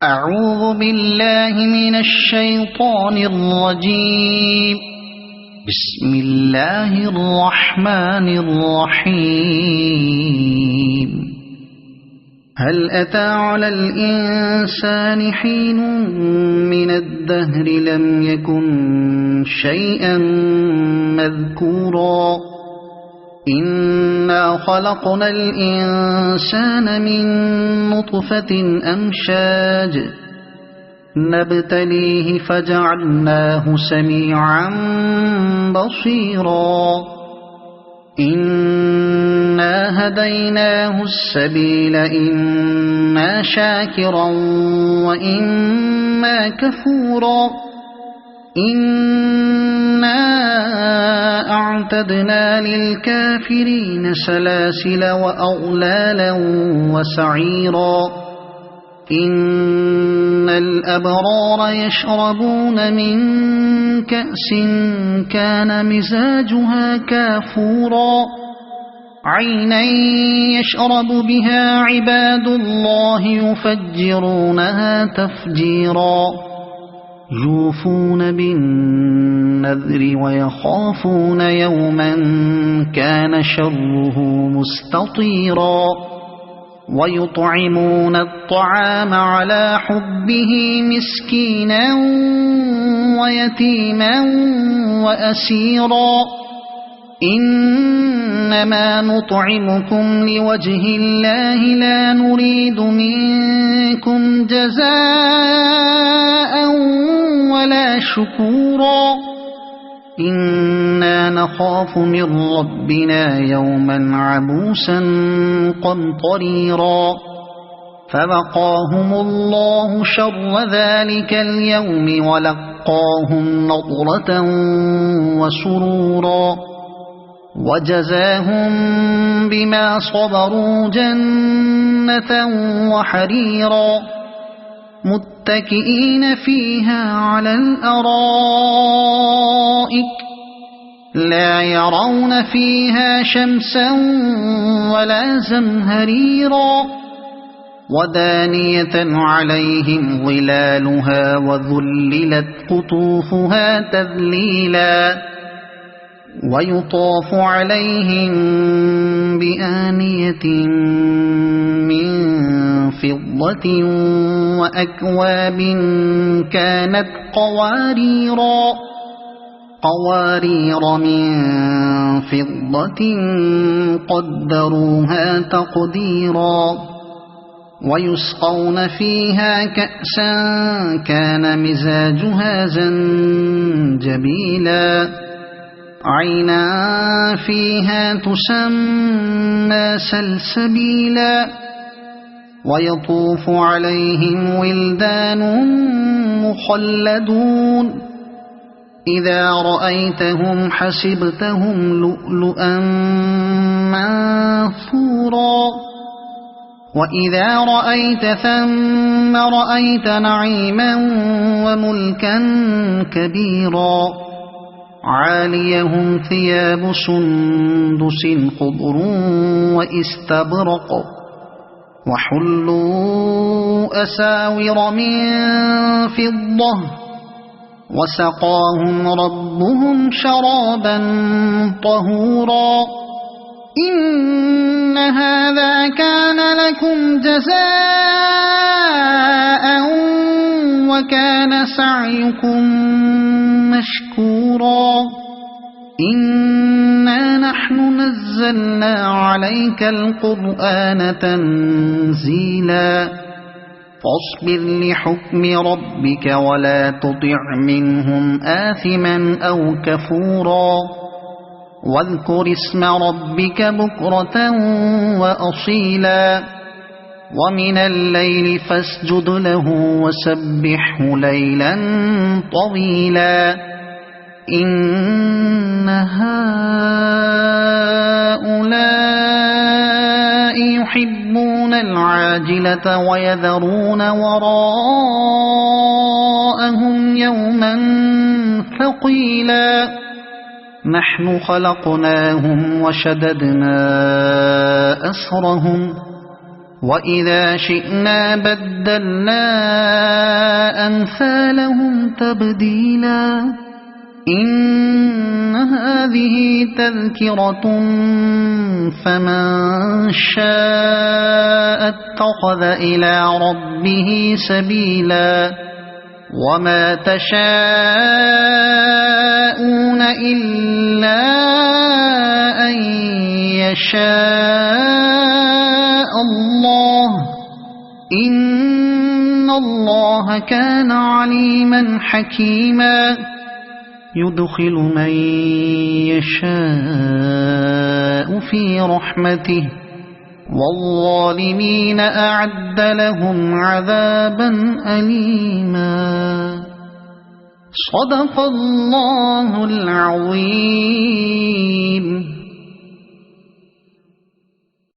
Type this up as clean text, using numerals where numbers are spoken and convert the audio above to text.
أعوذ بالله من الشيطان الرجيم. بسم الله الرحمن الرحيم. هل أتى على الإنسان حين من الدهر لم يكن شيئا مذكورا إنا خلقنا الإنسان من نطفة أمشاج نبتليه فجعلناه سميعا بصيرا إنا هديناه السبيل إما شاكرا وإما كفورا إنا أعتدنا للكافرين سلاسل وأغلالا وسعيرا إن الأبرار يشربون من كأس كان مزاجها كافورا عينا يشرب بها عباد الله يفجرونها تفجيرا يوفون بالنذر ويخافون يوما كان شره مستطيرا ويطعمون الطعام على حبه مسكينا ويتيما وأسيرا إنما نطعمكم لوجه الله لا نريد منكم جزاء ولا شكورا إنا نخاف من ربنا يوما عبوسا قمطريرا فوقاهم الله شر ذلك اليوم ولقاهم نضرة وسرورا وجزاهم بما صبروا جنة وحريرا متكئين فيها على الأرائك لا يرون فيها شمسا ولا زمهريرا ودانية عليهم ظلالها وذللت قطوفها تذليلا ويطاف عليهم بآنية من فضة وأكواب كانت قوارير من فضة قدروها تقديرا ويسقون فيها كأسا كان مزاجها زنجبيلا عينا فيها تسمى سلسبيلا ويطوف عليهم ولدان مخلدون إذا رأيتهم حسبتهم لؤلؤا منثورا وإذا رأيت ثم رأيت نعيما وملكا كبيرا عاليهم ثياب سندس خضر واستبرق وحلوا أساور من فضة وسقاهم ربهم شرابا طهورا إن هذا كان لكم جزاء وكان سعيكم مشكورا إنا نحن نزلنا عليك القرآن تنزيلا فاصبر لحكم ربك ولا تطع منهم آثما أو كفورا واذكر اسم ربك بكرة وأصيلا ومن الليل فاسجد له وسبحه ليلا طويلا إن هؤلاء يحبون العاجلة ويذرون وراءهم يوما ثقيلا نحن خلقناهم وشددنا أسرهم وإذا شئنا بدلنا أمثالهم تبديلا إن هذه تذكرة فمن شاء اتخذ إلى ربه سبيلا وما تشاءون إلا أن يشاء الله إن الله كان عليما حكيما يدخل من يشاء في رحمته والظالمين أعد لهم عذابا أليما صدق الله العظيم.